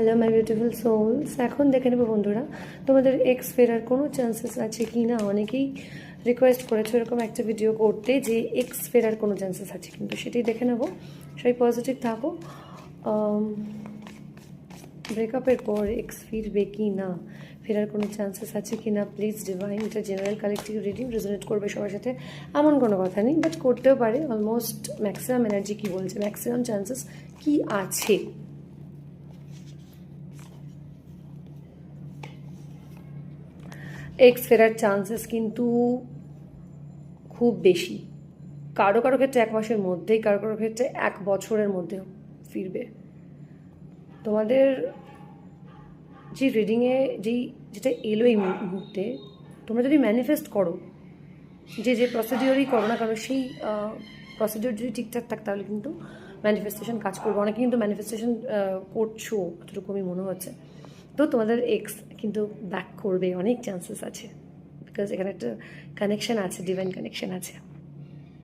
Hello my beautiful sols. এখন দেখে নেবো বন্ধুরা তোমাদের এক্স ফেরার কোনো চান্সেস আছে কি না। অনেকেই রিকোয়েস্ট করেছো এরকম একটা ভিডিও করতে যে এক্স ফেরার কোনো চান্সেস আছে, কিন্তু সেটাই দেখে নেবো। সবাই পজিটিভ থাকো। ব্রেকআপের পর এক্স ফিরবে কি না, ফেরার কোনো চান্সেস আছে কি না, প্লিজ ডিভাইন। এটা জেনারেল কালেকটিভ রিডিং, রেজোনেট করবে সবার সাথে এমন কোনো কথা নেই, বাট করতেও পারে। অলমোস্ট ম্যাক্সিমাম এনার্জি কী বলছে, ম্যাক্সিমাম চান্সেস কি আছে। এক্স ফেরার চান্সেস কিন্তু খুব বেশি। কারো কারো ক্ষেত্রে 1 মাসের মধ্যেই, কারো কারো ক্ষেত্রে 1 বছরের মধ্যেও ফিরবে। তোমাদের যে রিডিংয়ে যেটা এলো এই মুহূর্তে, তোমরা যদি ম্যানিফেস্ট করো, যে প্রসিডিওরই করো না কারণ, সেই প্রসিডিওর যদি ঠিকঠাক থাকে তাহলে কিন্তু ম্যানিফেস্টেশন কাজ করবে। অনেকে কিন্তু ম্যানিফেস্টেশন করছো, অতটুকু আমি মনে হচ্ছে। তো তোমাদের এক্স কিন্তু ব্যাক করবে, অনেক চান্সেস আছে, বিকজ এখানে একটা কানেকশন আছে, ডিভাইন কানেকশন আছে।